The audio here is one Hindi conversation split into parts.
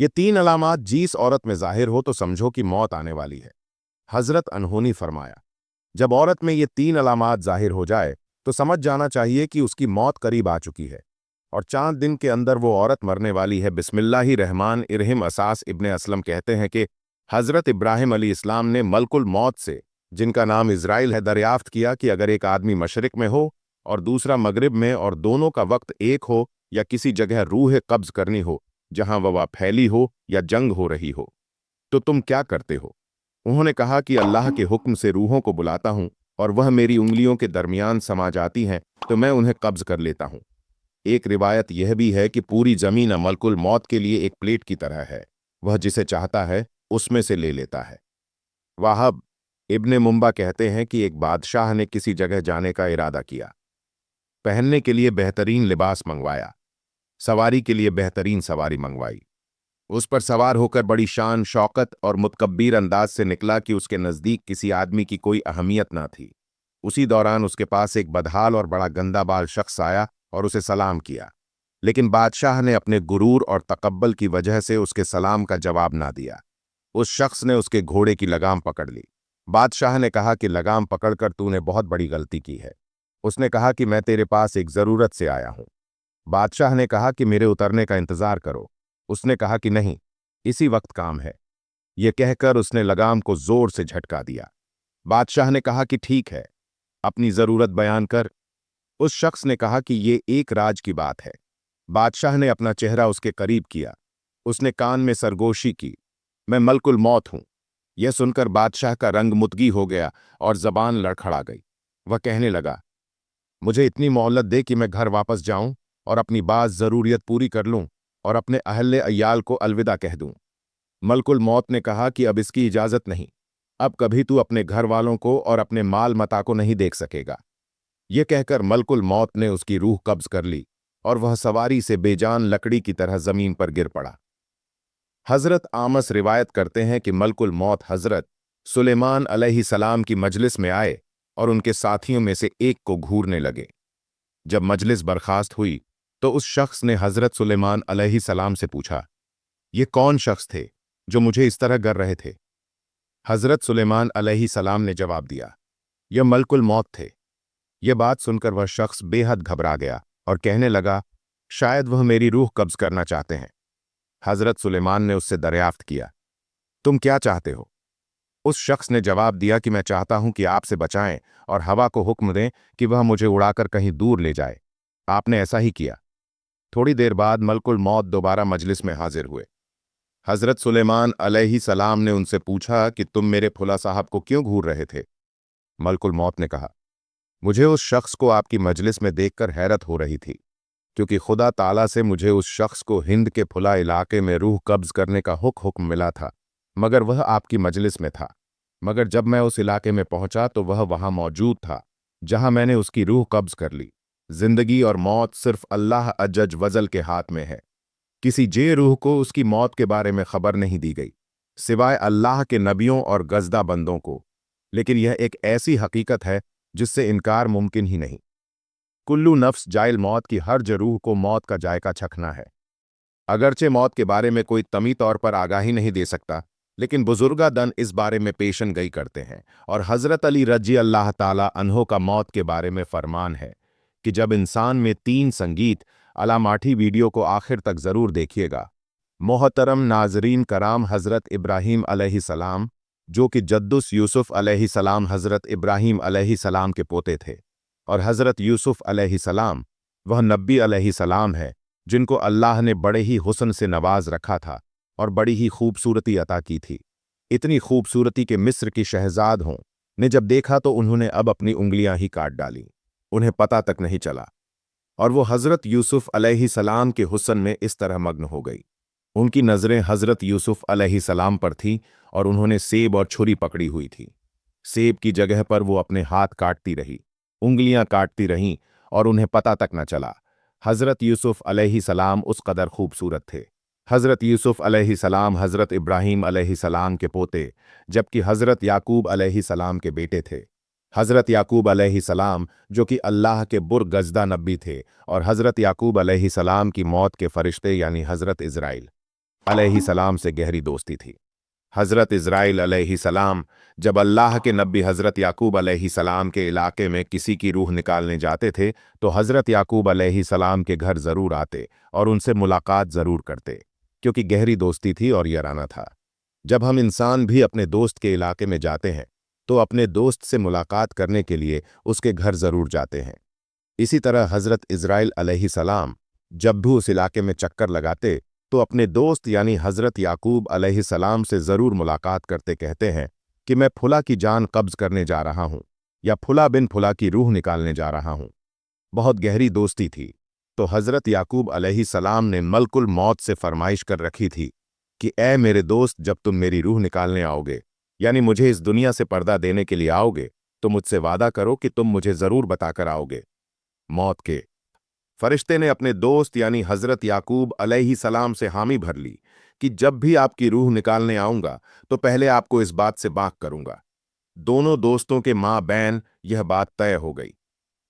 ये तीन अलामात जिस औरत में जाहिर हो तो समझो कि मौत आने वाली है। हजरत अनहो ने फरमाया, जब औरत में ये तीन अलामात जाहिर हो जाए तो समझ जाना चाहिए कि उसकी मौत करीब आ चुकी है और 4 दिन के अंदर वो औरत मरने वाली है। बिस्मिल्लाहि रहमान इरहिम। असास इब्ने असलम कहते हैं कि हजरत इब्राहिम अली इस्लाम ने मलकुल मौत से, जिनका नाम इज़राइल है, दरियाफ्त किया कि अगर एक आदमी मशरिक में हो और दूसरा मगरिब में और दोनों का वक्त एक हो, या किसी जगह रूह कब्ज करनी हो जहां वबा फैली हो या जंग हो रही हो, तो तुम क्या करते हो? उन्होंने कहा कि अल्लाह के हुक्म से रूहों को बुलाता हूं और वह मेरी उंगलियों के दरमियान समा जाती हैं तो मैं उन्हें कब्ज कर लेता हूं। एक रिवायत यह भी है कि पूरी जमीन मलकुल मौत के लिए एक प्लेट की तरह है, वह जिसे चाहता है उसमें से ले लेता है। वाहब इब्ने मुंबा कहते हैं कि एक बादशाह ने किसी जगह जाने का इरादा किया, पहनने के लिए बेहतरीन लिबास मंगवाया, सवारी के लिए बेहतरीन सवारी मंगवाई, उस पर सवार होकर बड़ी शान शौकत और मुतकब्बिर अंदाज से निकला कि उसके नजदीक किसी आदमी की कोई अहमियत ना थी। उसी दौरान उसके पास एक बदहाल और बड़ा गंदा बाल शख्स आया और उसे सलाम किया, लेकिन बादशाह ने अपने गुरूर और तकब्बल की वजह से उसके सलाम का जवाब ना दिया। उस शख्स ने उसके घोड़े की लगाम पकड़ ली। बादशाह ने कहा कि लगाम पकड़कर तूने बहुत बड़ी गलती की है। उसने कहा कि मैं तेरे पास एक जरूरत से आया हूं। बादशाह ने कहा कि मेरे उतरने का इंतजार करो। उसने कहा कि नहीं, इसी वक्त काम है। यह कहकर उसने लगाम को जोर से झटका दिया। बादशाह ने कहा कि ठीक है, अपनी जरूरत बयान कर। उस शख्स ने कहा कि ये एक राज की बात है। बादशाह ने अपना चेहरा उसके करीब किया। उसने कान में सरगोशी की, मैं मलकुल मौत हूं। यह सुनकर बादशाह का रंग मुतगी हो गया और जबान लड़खड़ा गई। वह कहने लगा, मुझे इतनी मोहलत दे कि मैं घर वापस जाऊं और अपनी बात जरूरियत पूरी कर लूं और अपने अहले अय्याल को अलविदा कह दूं। मलकुल मौत ने कहा कि अब इसकी इजाजत नहीं। अब कभी तू अपने घर वालों को और अपने माल मता को नहीं देख सकेगा। यह कहकर मलकुल मौत ने उसकी रूह कब्ज कर ली और वह सवारी से बेजान लकड़ी की तरह जमीन पर गिर पड़ा। हजरत आमस रिवायत करते हैं कि मलकुल मौत हजरत सुलेमान अलैहिस्सलाम की मजलिस में आए और उनके साथियों में से एक को घूरने लगे। जब मजलिस बर्खास्त हुई तो उस शख्स ने हजरत सुलेमान अलैहिस्सलाम से पूछा, ये कौन शख्स थे जो मुझे इस तरह कर रहे थे? हजरत सुलेमान अलैहिस्सलाम ने जवाब दिया, यह मलकुल मौत थे। यह बात सुनकर वह शख्स बेहद घबरा गया और कहने लगा, शायद वह मेरी रूह कब्ज करना चाहते हैं। हजरत सुलेमान ने उससे दरियाफ्त किया, तुम क्या चाहते हो? उस शख्स ने जवाब दिया कि मैं चाहता हूं कि आपसे बचाएं और हवा को हुक्म दें कि वह मुझे उड़ाकर कहीं दूर ले जाए। आपने ऐसा ही किया। थोड़ी देर बाद मलकुल मौत दोबारा मजलिस में हाजिर हुए। हजरत सुलेमान अलैहिस्सलाम ने उनसे पूछा कि तुम मेरे फुला साहब को क्यों घूर रहे थे? मलकुल मौत ने कहा, मुझे उस शख्स को आपकी मजलिस में देखकर हैरत हो रही थी, क्योंकि खुदा ताला से मुझे उस शख्स को हिंद के फुला इलाके में रूह कब्ज करने का हुक्म मिला था, मगर वह आपकी मजलिस में था। मगर जब मैं उस इलाके में पहुंचा तो वह वहां मौजूद था जहां मैंने उसकी रूह कब्ज कर ली। जिंदगी और मौत सिर्फ अल्लाह अज्ज वजल के हाथ में है। किसी जे रूह को उसकी मौत के बारे में खबर नहीं दी गई सिवाय अल्लाह के नबियों और गजदा बंदों को, लेकिन यह एक ऐसी हकीकत है जिससे इनकार मुमकिन ही नहीं। कुल्लू नफ्स जाइल मौत की हर जरूह को मौत का जायका चखना है। अगरचे मौत के बारे में कोई तमी तौर पर आगाही नहीं दे सकता, लेकिन बुजुर्गा दन इस बारे में पेशन गई करते हैं। और हजरत अली रजी अल्लाह ताला अन्हो का मौत के बारे में फरमान है कि जब इंसान में 3 संगीत, अलामाठी वीडियो को आखिर तक जरूर देखिएगा। मोहतरम नाजरीन कराम, हजरत इब्राहीम अलैहिस्सलाम, जो कि जद्दुस यूसुफ अलैहिस्सलाम हजरत इब्राहीम अलैहिस्सलाम के पोते थे, और हजरत यूसुफ अलैहिस्सलाम वह नब्बी अलैहिस्सलाम है जिनको अल्लाह ने बड़े ही हुस्न से नवाज रखा था और बड़ी ही खूबसूरती अता की थी। इतनी खूबसूरती के मिस्र की शहजाद हों ने जब देखा तो उन्होंने अब अपनी उंगलियां ही काट डाली, उन्हें पता तक नहीं चला, और वो हजरत यूसुफ अलैहिस्सलाम के हुस्न में इस तरह मग्न हो गई। उनकी नजरें हजरत यूसुफ अलैहिस्सलाम पर थीं और उन्होंने सेब और छुरी पकड़ी हुई थी। सेब की जगह पर वो अपने हाथ काटती रही, उंगलियां काटती रहीं, और उन्हें पता तक न चला। हजरत यूसुफ अलैहिस्सलाम उस कदर खूबसूरत थे। हजरत यूसुफ अलैहिस्सलाम हजरत इब्राहीम अलैहिस्सलाम के पोते, जबकि हजरत याकूब अलैहिस्सलाम के बेटे थे। हजरत याकूब अलैहिस्सलाम जो कि अल्लाह के बुरगज़दा नबी थे, और हजरत याकूब अलैहिस्सलाम की मौत के फरिश्ते यानी हजरत इज़राइल। अलैहिस्सलाम से गहरी दोस्ती थी। हज़रत इज़राइल अलैहिस्सलाम जब अल्लाह के नबी हज़रत याकूब अलैहिस्सलाम के इलाके में किसी की रूह निकालने जाते थे तो हज़रत याकूब अलैहिस्सलाम के घर ज़रूर आते और उनसे मुलाकात ज़रूर करते, क्योंकि गहरी दोस्ती थी और याराना था। जब हम इंसान भी अपने दोस्त के इलाके में जाते हैं तो अपने दोस्त से मुलाकात करने के लिए उसके घर ज़रूर जाते हैं। इसी तरह हज़रत इज़राइल अलैहिस्सलाम जब भी उस इलाके में चक्कर लगाते तो अपने दोस्त यानी हज़रत याकूब अलैहिस्सलाम से ज़रूर मुलाकात करते कहते हैं कि मैं फुला की जान कब्ज़ करने जा रहा हूँ या फुला बिन फुला की रूह निकालने जा रहा हूँ। बहुत गहरी दोस्ती थी। तो हज़रत याकूब अलैहिस्सलाम ने मलकुल मौत से फरमाइश कर रखी थी कि ए मेरे दोस्त, जब तुम मेरी रूह निकालने आओगे यानी मुझे इस दुनिया से पर्दा देने के लिए आओगे तो मुझसे वादा करो कि तुम मुझे ज़रूर बताकर आओगे। मौत के फरिश्ते ने अपने दोस्त यानी हज़रत याकूब अलैहिस्सलाम से हामी भर ली कि जब भी आपकी रूह निकालने आऊंगा तो पहले आपको इस बात से बाक करूंगा। दोनों दोस्तों के माँ बैन यह बात तय हो गई।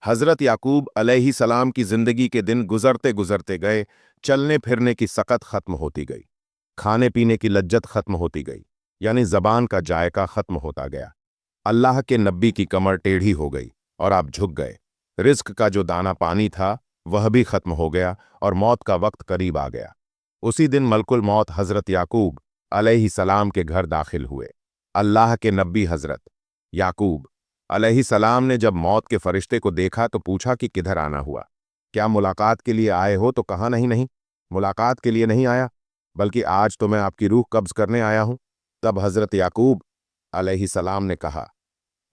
हज़रत याकूब अलैहिस्सलाम की जिंदगी के दिन गुजरते गुजरते गए। चलने फिरने की सकत खत्म होती गई, खाने पीने की लज्जत खत्म होती गई, यानी जबान का जायका खत्म होता गया। अल्लाह के नब्बी की कमर टेढ़ी हो गई और आप झुक गए। रिस्क का जो दाना पानी था वह भी खत्म हो गया और मौत का वक्त करीब आ गया। उसी दिन मलकुल मौत हज़रत याकूब अलैहिस्सलाम के घर दाखिल हुए। अल्लाह के नबी हज़रत याकूब अलैहिस्सलाम ने जब मौत के फरिश्ते को देखा तो पूछा कि किधर आना हुआ? क्या मुलाकात के लिए आए हो? तो कहा नहीं नहीं, मुलाकात के लिए नहीं आया, बल्कि आज तो मैं आपकी रूह कब्ज करने आया हूं। तब हज़रत याकूब अलैहिस्सलाम ने कहा,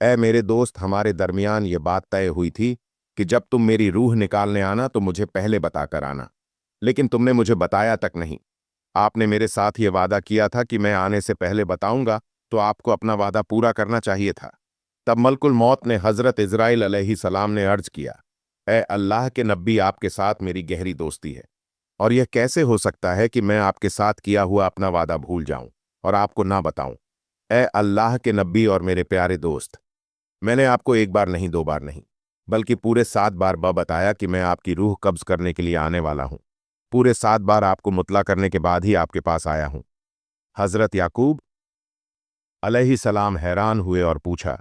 ए मेरे दोस्त, हमारे दरमियान ये बात तय हुई थी कि जब तुम मेरी रूह निकालने आना तो मुझे पहले बताकर आना, लेकिन तुमने मुझे बताया तक नहीं। आपने मेरे साथ ये वादा किया था कि मैं आने से पहले बताऊंगा, तो आपको अपना वादा पूरा करना चाहिए था। तब मलकुल मौत ने हज़रत इज़राइल अलैहिस्सलाम ने अर्ज किया, ए अल्लाह के नबी, आपके साथ मेरी गहरी दोस्ती है और यह कैसे हो सकता है कि मैं आपके साथ किया हुआ अपना वादा भूल जाऊं और आपको ना बताऊं। ए अल्लाह के नबी और मेरे प्यारे दोस्त, मैंने आपको एक बार नहीं, दो बार नहीं, बल्कि पूरे 7 बार बताया कि मैं आपकी रूह कब्ज करने के लिए आने वाला हूं। पूरे 7 बार आपको मुतला करने के बाद ही आपके पास आया हूं। हज़रत याकूब अलैहिस्सलाम हैरान हुए और पूछा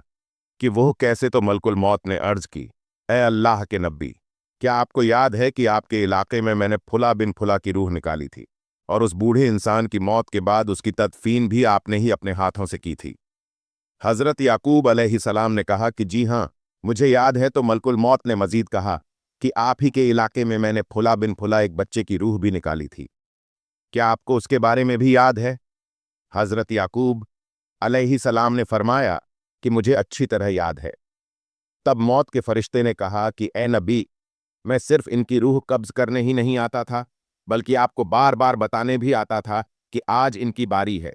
कि वह कैसे? तो मलकुल मौत ने अर्ज की, ए अल्लाह के नबी, क्या आपको याद है कि आपके इलाके में मैंने फुला बिन फुला की रूह निकाली थी और उस बूढ़े इंसान की मौत के बाद उसकी तदफीन भी आपने ही अपने हाथों से की थी? हज़रत याकूब अलैहिस्सलाम ने कहा कि जी हाँ, मुझे याद है। तो मलकुल मौत ने मजीद कहा कि आप ही के इलाके में मैंने फुला बिन फुला एक बच्चे की रूह भी निकाली थी, क्या आपको उसके बारे में भी याद है? हज़रत याकूब अलैहिस्सलाम ने फरमाया कि मुझे अच्छी तरह याद है। तब मौत के फरिश्ते ने कहा कि ए नबी, मैं सिर्फ इनकी रूह कब्ज करने ही नहीं आता था, बल्कि आपको बार बार बताने भी आता था कि आज इनकी बारी है,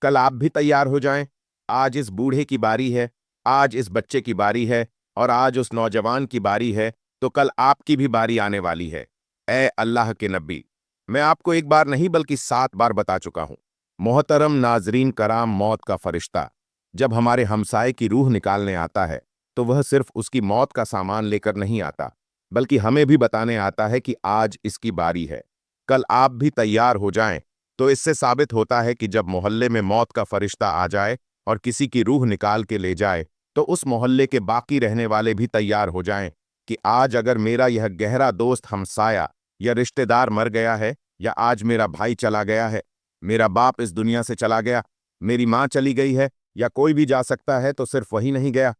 कल आप भी तैयार हो जाएं। आज इस बूढ़े की बारी है, आज इस बच्चे की बारी है और आज उस नौजवान की बारी है, तो कल आपकी भी बारी आने वाली है। ए अल्लाह के नबी, मैं आपको एक बार नहीं बल्कि 7 बार बता चुका हूं। मोहतरम नाजरीन कराम, मौत का फरिश्ता जब हमारे हमसाए की रूह निकालने आता है तो वह सिर्फ उसकी मौत का सामान लेकर नहीं आता, बल्कि हमें भी बताने आता है कि आज इसकी बारी है, कल आप भी तैयार हो जाएं। तो इससे साबित होता है कि जब मोहल्ले में मौत का फरिश्ता आ जाए और किसी की रूह निकाल के ले जाए तो उस मोहल्ले के बाकी रहने वाले भी तैयार हो जाएं कि आज अगर मेरा यह गहरा दोस्त हमसाया या रिश्तेदार मर गया है, या आज मेरा भाई चला गया है, मेरा बाप इस दुनिया से चला गया, मेरी माँ चली गई है, या कोई भी जा सकता है, तो सिर्फ वही नहीं गया,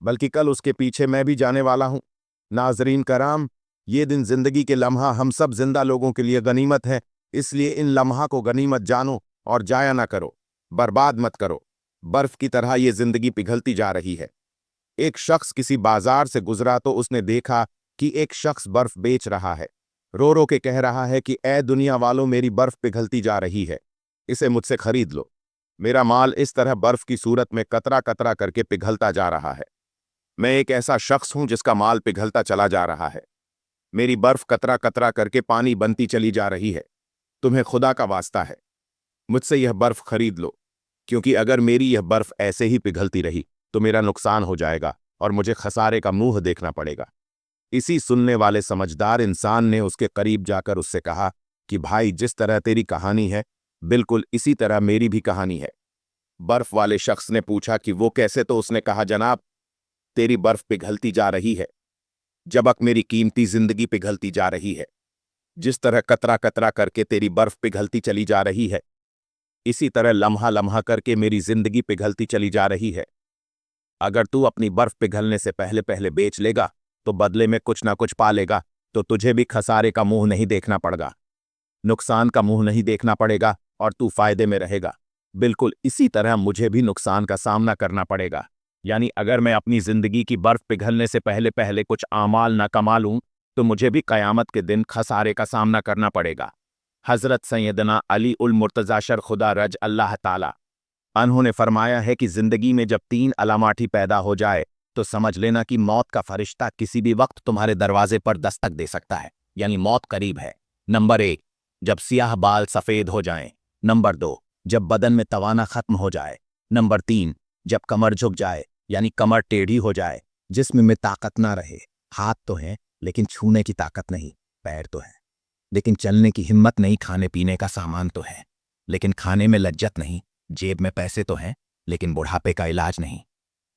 बल्कि कल उसके पीछे मैं भी जाने वाला हूं। नाजरीन कराम, ये दिन जिंदगी के लम्हा हम सब जिंदा लोगों के लिए गनीमत है, इसलिए इन लम्हा को गनीमत जानो और जाया ना करो, बर्बाद मत करो। बर्फ की तरह ये जिंदगी पिघलती जा रही है। एक शख्स किसी बाजार से गुजरा तो उसने देखा कि एक शख्स बर्फ बेच रहा है। रो रो के कह रहा है कि ए दुनिया वालों, मेरी बर्फ पिघलती जा रही है, इसे मुझसे खरीद लो। मेरा माल इस तरह बर्फ की सूरत में कतरा कतरा करके पिघलता जा रहा है। मैं एक ऐसा शख्स हूं जिसका माल पिघलता चला जा रहा है। मेरी बर्फ कतरा कतरा करके पानी बनती चली जा रही है। तुम्हें खुदा का वास्ता है, मुझसे यह बर्फ खरीद लो, क्योंकि अगर मेरी यह बर्फ ऐसे ही पिघलती रही तो मेरा नुकसान हो जाएगा और मुझे खसारे का मुंह देखना पड़ेगा। इसी सुनने वाले समझदार इंसान ने उसके करीब जाकर उससे कहा कि भाई, जिस तरह तेरी कहानी है बिल्कुल इसी तरह मेरी भी कहानी है। बर्फ वाले शख्स ने पूछा कि वो कैसे, तो उसने कहा, जनाब, तेरी बर्फ पिघलती जा रही है, जब तक मेरी कीमती जिंदगी पिघलती जा रही है। जिस तरह कतरा कतरा करके तेरी बर्फ पिघलती चली जा रही है, इसी तरह लम्हा लम्हा करके मेरी जिंदगी पिघलती चली जा रही है। अगर तू अपनी बर्फ पिघलने से पहले पहले बेच लेगा तो बदले में कुछ ना कुछ पा लेगा, तो तुझे भी खसारे का मुंह नहीं देखना पड़ेगा, नुकसान का मुंह नहीं देखना पड़ेगा और तू फायदे में रहेगा। बिल्कुल इसी तरह मुझे भी नुकसान का सामना करना पड़ेगा। यानी अगर मैं अपनी जिंदगी की बर्फ पिघलने से पहले पहले कुछ आमाल न कमा लूं तो मुझे भी कयामत के दिन खसारे का सामना करना पड़ेगा। हजरत सैयदना अली उल मुर्तजा शर खुदा रज अल्लाह ताला उन्होंने फरमाया है कि जिंदगी में जब 3 अलामाठी पैदा हो जाए तो समझ लेना कि मौत का फरिश्ता किसी भी वक्त तुम्हारे दरवाजे पर दस्तक दे सकता है, यानी मौत करीब है। नंबर 1, जब सियाह बाल सफेद हो जाएं। नंबर 2, जब बदन में तवाना खत्म हो जाए। नंबर 3, जब कमर झुक जाए, यानी कमर टेढ़ी हो जाए, जिस्म में ताकत ना रहे। हाथ तो हैं लेकिन छूने की ताकत नहीं, पैर तो है लेकिन चलने की हिम्मत नहीं, खाने पीने का सामान तो है लेकिन खाने में लज्जत नहीं, जेब में पैसे तो हैं लेकिन बुढ़ापे का इलाज नहीं,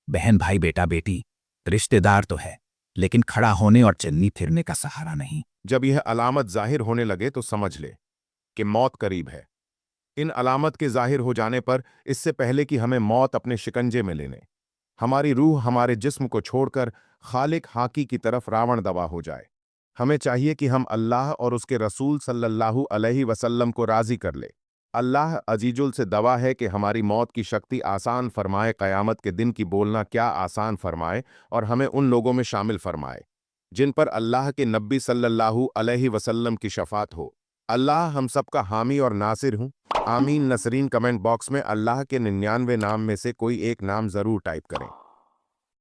बहन भाई बेटा बेटी रिश्तेदार तो है लेकिन खड़ा होने और चलनी फिरने का सहारा नहीं। जब यह अलामत जाहिर होने लगे तो समझ ले कि मौत करीब है। इन अलामत के जाहिर हो जाने पर इससे पहले कि हमें मौत अपने शिकंजे में लेने, हमारी रूह हमारे जिस्म को छोड़कर खालिक हाकी की तरफ रावण दवा हो जाए, हमें चाहिए कि हम अल्लाह और उसके रसूल सल्लल्लाहु अलैहि वसल्लम को राजी कर ले। अल्लाह अजीजुल से दवा है कि हमारी मौत की शक्ति आसान फरमाए, क़यामत के दिन की बोलना क्या आसान फरमाए और हमें उन लोगों में शामिल फरमाए जिन पर अल्लाह के नबी सल्लल्लाहु अलैहि वसल्लम की शफात हो। अल्लाह हम सबका हामी और नासिर हूँ। आमीन। नसरीन कमेंट बॉक्स में अल्लाह के 99 नाम में से कोई एक नाम ज़रूर टाइप करें।